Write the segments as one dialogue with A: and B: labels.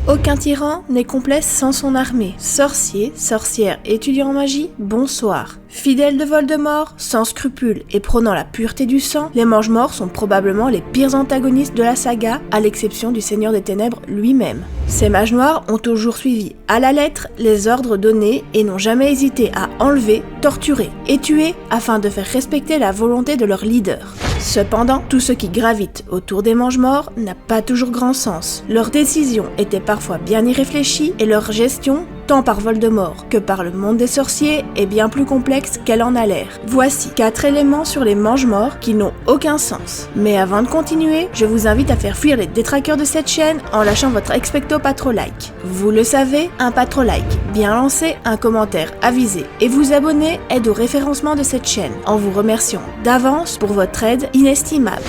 A: Aucun tyran n'est complet sans son armée. Sorciers, sorcières, étudiants en magie, bonsoir. Fidèles de Voldemort, sans scrupules et prônant la pureté du sang, les Mangemorts sont probablement les pires antagonistes de la saga, à l'exception du Seigneur des Ténèbres lui-même. Ces mages noirs ont toujours suivi à la lettre les ordres donnés et n'ont jamais hésité à enlever, torturer et tuer afin de faire respecter la volonté de leur leader. Cependant, tout ce qui gravite autour des Mangemorts n'a pas toujours grand sens. Leurs décisions étaient parfois bien irréfléchies et leur gestion, tant par Voldemort que par le monde des sorciers, est bien plus complexe qu'elle en a l'air. Voici 4 éléments sur les Mangemorts qui n'ont aucun sens. Mais avant de continuer, je vous invite à faire fuir les détraqueurs de cette chaîne en lâchant votre expecto patro-like. Vous le savez, un patro-like bien lancé, un commentaire avisé et vous abonner aide au référencement de cette chaîne, en vous remerciant d'avance pour votre aide inestimable.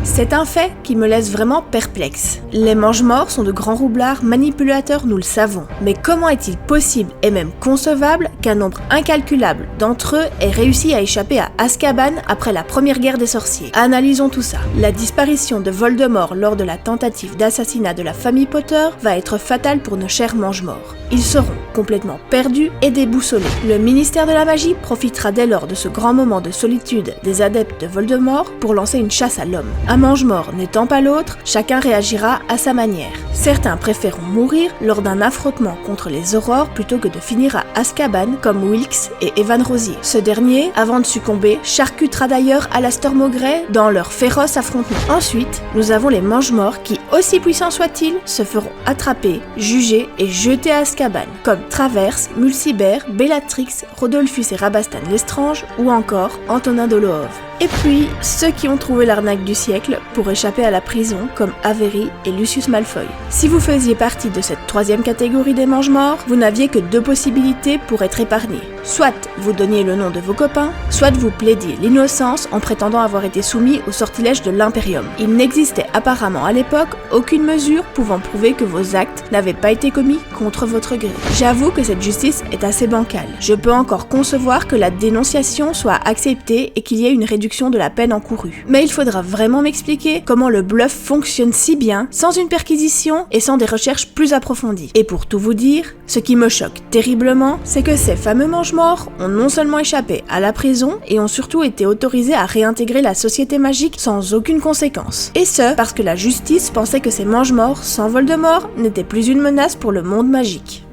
A: C'est un fait qui me laisse vraiment perplexe. Les Mangemorts sont de grands roublards manipulateurs, nous le savons. Mais comment est-il possible et même concevable qu'un nombre incalculable d'entre eux ait réussi à échapper à Azkaban après la première guerre des sorciers? Analysons tout ça. La disparition de Voldemort lors de la tentative d'assassinat de la famille Potter va être fatale pour nos chers Mangemorts. Ils seront complètement perdus et déboussolés. Le ministère de la magie profitera dès lors de ce grand moment de solitude des adeptes de Voldemort pour lancer une chasse à l'homme. Un Mangemort n'étant pas l'autre, chacun réagira à sa manière. Certains préféreront mourir lors d'un affrontement contre les aurores plutôt que de finir à Azkaban comme Wilkes et Evan Rosier. Ce dernier, avant de succomber, charcutera d'ailleurs Alastor Maugrey dans leur féroce affrontement. Ensuite, nous avons les Mangemorts qui, aussi puissants soient-ils, se feront attraper, juger et jeter à Azkaban, comme Travers, Mulciber, Bellatrix, Rodolphus et Rabastan Lestrange ou encore Antonin Dolohov. Et puis, ceux qui ont trouvé l'arnaque du siècle pour échapper à la prison, comme Avery et Lucius Malfoy. Si vous faisiez partie de cette troisième catégorie des Mangemorts, vous n'aviez que 2 possibilités pour être épargné. Soit vous donniez le nom de vos copains, soit vous plaidiez l'innocence en prétendant avoir été soumis au sortilège de l'Imperium. Il n'existait apparemment à l'époque aucune mesure pouvant prouver que vos actes n'avaient pas été commis contre votre gré. J'avoue que cette justice est assez bancale. Je peux encore concevoir que la dénonciation soit acceptée et qu'il y ait une réduction de la peine encourue. Mais il faudra vraiment m'expliquer comment le bluff fonctionne si bien, sans une perquisition et sans des recherches plus approfondies. Et pour tout vous dire, ce qui me choque terriblement, c'est que ces fameux Mangemorts ont non seulement échappé à la prison, et ont surtout été autorisés à réintégrer la société magique sans aucune conséquence. Et ce, parce que la justice pensait que ces Mangemorts, sans Voldemort, n'étaient plus une menace pour le monde magique.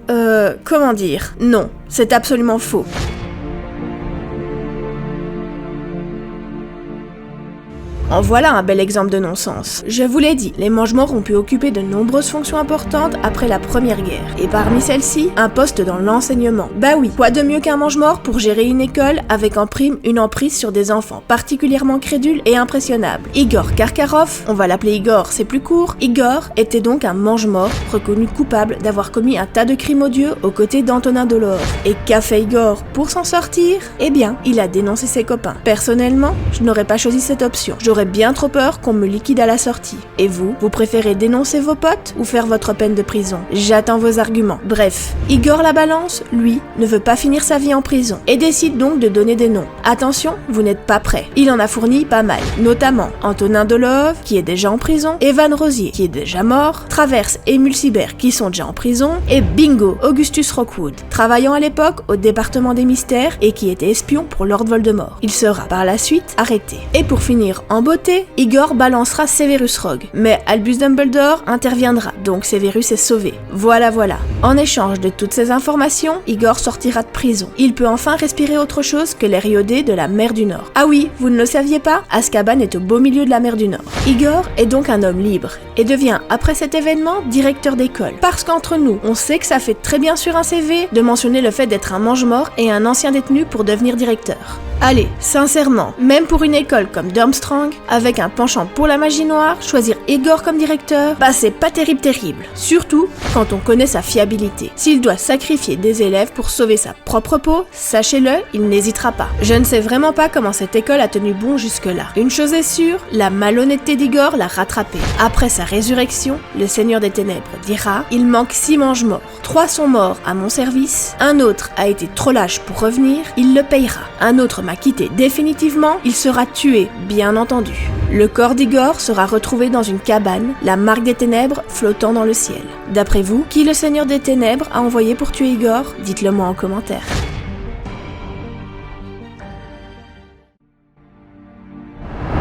A: Comment dire? Non, c'est absolument faux. En voilà un bel exemple de non-sens. Je vous l'ai dit, les Mangemorts ont pu occuper de nombreuses fonctions importantes après la Première Guerre. Et parmi celles-ci, un poste dans l'enseignement. Bah oui, quoi de mieux qu'un Mangemort pour gérer une école avec en prime une emprise sur des enfants particulièrement crédules et impressionnables. Igor Karkaroff, on va l'appeler Igor, c'est plus court, Igor était donc un Mangemort reconnu coupable d'avoir commis un tas de crimes odieux aux côtés d'Antonin Dolohov. Et qu'a fait Igor pour s'en sortir? Eh bien, il a dénoncé ses copains. Personnellement, je n'aurais pas choisi cette option. J'aurais bien trop peur qu'on me liquide à la sortie. Et vous préférez dénoncer vos potes ou faire votre peine de prison? J'attends vos arguments. Bref, Igor la Balance, lui, ne veut pas finir sa vie en prison et décide donc de donner des noms. Attention, vous n'êtes pas prêts. Il en a fourni pas mal, notamment Antonin Dolohov, qui est déjà en prison, Evan Rosier, qui est déjà mort, Travers et Mulciber, qui sont déjà en prison, et bingo, Augustus Rockwood, travaillant à l'époque au département des mystères et qui était espion pour Lord Voldemort. Il sera par la suite arrêté. Et pour finir en beauté, Igor balancera Severus Rogue, mais Albus Dumbledore interviendra, donc Severus est sauvé. Voilà. En échange de toutes ces informations, Igor sortira de prison. Il peut enfin respirer autre chose que l'air iodé de la mer du Nord. Ah oui, vous ne le saviez pas? Azkaban est au beau milieu de la mer du Nord. Igor est donc un homme libre, et devient, après cet événement, directeur d'école. Parce qu'entre nous, on sait que ça fait très bien sur un CV de mentionner le fait d'être un Mangemort et un ancien détenu pour devenir directeur. Allez, sincèrement, même pour une école comme Durmstrang, avec un penchant pour la magie noire, choisir Igor comme directeur, bah c'est pas terrible. Surtout quand on connaît sa fiabilité. S'il doit sacrifier des élèves pour sauver sa propre peau, sachez-le, il n'hésitera pas. Je ne sais vraiment pas comment cette école a tenu bon jusque-là. Une chose est sûre, la malhonnêteté d'Igor l'a rattrapé. Après sa résurrection, le Seigneur des Ténèbres dira « Il manque 6 Mangemorts. 3 sont morts à mon service, un autre a été trop lâche pour revenir, il le payera. Un autre m'a quitté définitivement, il sera tué, bien entendu. Le corps d'Igor sera retrouvé dans une cabane, la marque des ténèbres flottant dans le ciel. D'après vous, qui le Seigneur des Ténèbres a envoyé pour tuer Igor? Dites-le moi en commentaire.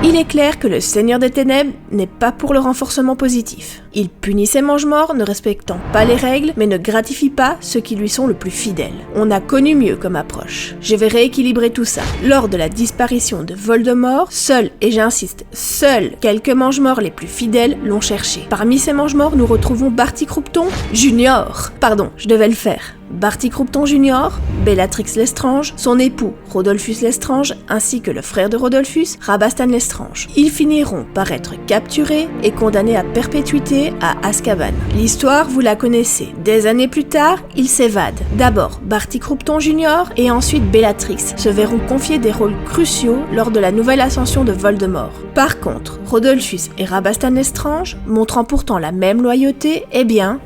A: Il est clair que le Seigneur des Ténèbres n'est pas pour le renforcement positif. Il punit ses mange-morts, ne respectant pas les règles, mais ne gratifie pas ceux qui lui sont le plus fidèles. On a connu mieux comme approche. Je vais rééquilibrer tout ça. Lors de la disparition de Voldemort, seuls, et j'insiste, seuls quelques mange-morts les plus fidèles l'ont cherché. Parmi ces mange-morts, nous retrouvons Barty Croughton Junior. Pardon, je devais le faire. Barty Croughton Junior, Bellatrix Lestrange, son époux Rodolphus Lestrange, ainsi que le frère de Rodolphus, Rabastan Lestrange. Ils finiront par être capturés et condamnés à perpétuité à Azkaban. L'histoire, vous la connaissez. Des années plus tard, ils s'évadent. D'abord Barty Croughton Junior et ensuite Bellatrix se verront confier des rôles cruciaux lors de la nouvelle ascension de Voldemort. Par contre, Rodolphus et Rabastan Lestrange, montrant pourtant la même loyauté,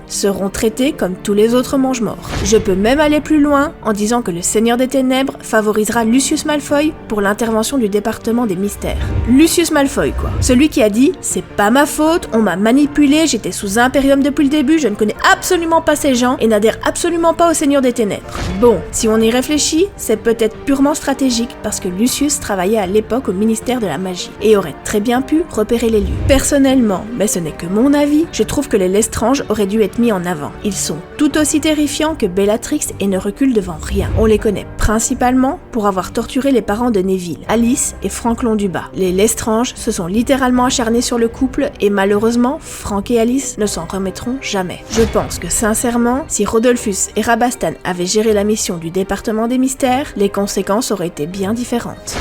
A: seront traités comme tous les autres mange-morts. Je peux même aller plus loin en disant que le Seigneur des Ténèbres favorisera Lucius Malfoy pour l'intervention du département des mystères. Lucius Malfoy quoi. Celui qui a dit « C'est pas ma faute, on m'a manipulé, j'étais sous Imperium depuis le début, je ne connais absolument pas ces gens et n'adhère absolument pas au Seigneur des Ténèbres. » Bon, si on y réfléchit, c'est peut-être purement stratégique parce que Lucius travaillait à l'époque au ministère de la magie et aurait très bien pu repérer les lieux. Personnellement, mais ce n'est que mon avis, je trouve que les Lestrange auraient dû être mis en avant. Ils sont tout aussi terrifiants que Bellatrix et ne reculent devant rien. On les connaît principalement pour avoir torturé les parents de Neville, Alice et Franklin Dubas. Les Lestrange se sont littéralement acharnés sur le couple et malheureusement, Frank et Alice ne s'en remettront jamais. Je pense que sincèrement, si Rodolphus et Rabastan avaient géré la mission du département des mystères, les conséquences auraient été bien différentes.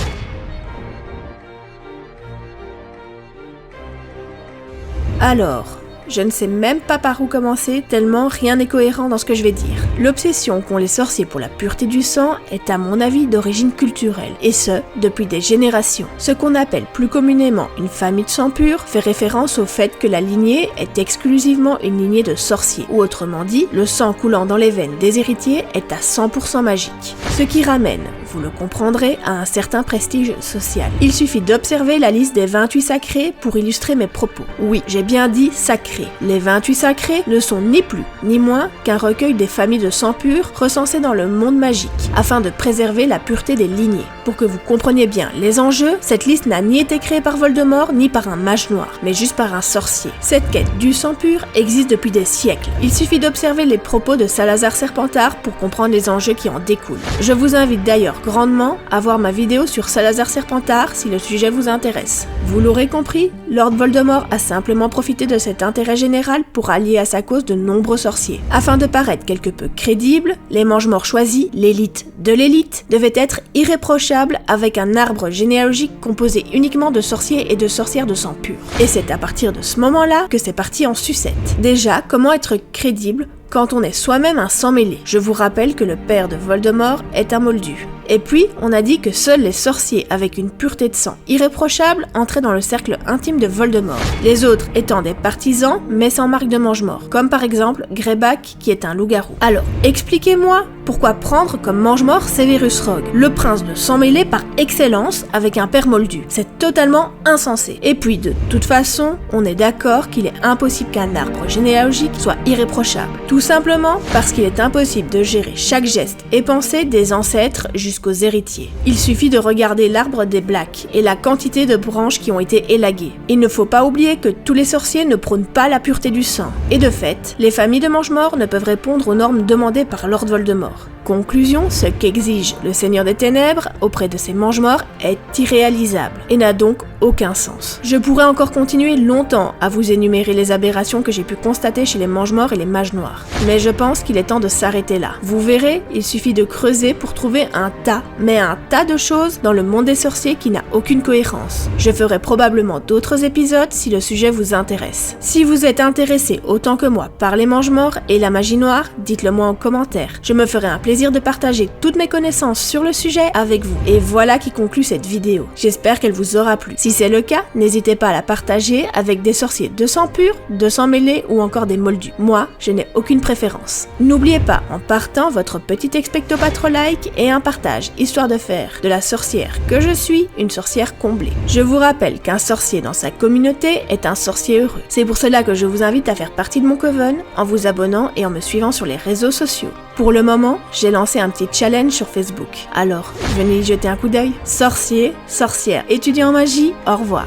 A: Alors, je ne sais même pas par où commencer, tellement rien n'est cohérent dans ce que je vais dire. L'obsession qu'ont les sorciers pour la pureté du sang est à mon avis d'origine culturelle, et ce, depuis des générations. Ce qu'on appelle plus communément une famille de sang pur fait référence au fait que la lignée est exclusivement une lignée de sorciers, ou autrement dit, le sang coulant dans les veines des héritiers est à 100% magique. Ce qui ramène, vous le comprendrez, à un certain prestige social. Il suffit d'observer la liste des 28 sacrés pour illustrer mes propos. Oui, j'ai bien dit sacrés. Les 28 sacrés ne sont ni plus ni moins qu'un recueil des familles de sang pur recensées dans le monde magique, afin de préserver la pureté des lignées. Pour que vous compreniez bien les enjeux, cette liste n'a ni été créée par Voldemort ni par un mage noir, mais juste par un sorcier. Cette quête du sang pur existe depuis des siècles. Il suffit d'observer les propos de Salazar Serpentard pour comprendre les enjeux qui en découlent. Je vous invite d'ailleurs grandement à voir ma vidéo sur Salazar Serpentard si le sujet vous intéresse. Vous l'aurez compris, Lord Voldemort a simplement profité de cet intérêt général pour allier à sa cause de nombreux sorciers. Afin de paraître quelque peu crédible, les mange-morts choisis, l'élite de l'élite, devaient être irréprochables avec un arbre généalogique composé uniquement de sorciers et de sorcières de sang pur. Et c'est à partir de ce moment-là que c'est parti en sucette. Déjà, comment être crédible quand on est soi-même un sang mêlé? Je vous rappelle que le père de Voldemort est un moldu. Et puis, on a dit que seuls les sorciers avec une pureté de sang irréprochable entraient dans le cercle intime de Voldemort. Les autres étant des partisans, mais sans marque de mange-mort, comme par exemple Greyback qui est un loup-garou. Alors, expliquez-moi pourquoi prendre comme mange-mort Severus Rogue, le prince de sang mêlé par excellence avec un père moldu. C'est totalement insensé. Et puis, de toute façon, on est d'accord qu'il est impossible qu'un arbre généalogique soit irréprochable. Tout simplement parce qu'il est impossible de gérer chaque geste et pensée des ancêtres jusqu'aux héritiers. Il suffit de regarder l'arbre des Blacks et la quantité de branches qui ont été élaguées. Il ne faut pas oublier que tous les sorciers ne prônent pas la pureté du sang. Et de fait, les familles de mange-morts ne peuvent répondre aux normes demandées par Lord Voldemort. Conclusion, ce qu'exige le Seigneur des Ténèbres auprès de ses mange-morts est irréalisable et n'a donc aucun sens. Je pourrais encore continuer longtemps à vous énumérer les aberrations que j'ai pu constater chez les mange-morts et les mages noirs, mais je pense qu'il est temps de s'arrêter là. Vous verrez, il suffit de creuser pour trouver un tas de choses dans le monde des sorciers qui n'a aucune cohérence. Je ferai probablement d'autres épisodes si le sujet vous intéresse. Si vous êtes intéressé autant que moi par les mange-morts et la magie noire, dites-le moi en commentaire. Je me ferai un plaisir plaisir de partager toutes mes connaissances sur le sujet avec vous. Et voilà qui conclut cette vidéo. J'espère qu'elle vous aura plu. Si c'est le cas, n'hésitez pas à la partager avec des sorciers de sang pur, de sang mêlé ou encore des moldus. Moi, je n'ai aucune préférence. N'oubliez pas, en partant, votre petit expecto patro like et un partage, histoire de faire de la sorcière que je suis une sorcière comblée. Je vous rappelle qu'un sorcier dans sa communauté est un sorcier heureux. C'est pour cela que je vous invite à faire partie de mon coven en vous abonnant et en me suivant sur les réseaux sociaux. Pour le moment, j'ai lancé un petit challenge sur Facebook. Alors, venez y jeter un coup d'œil. Sorcier, sorcière, étudiant en magie, au revoir.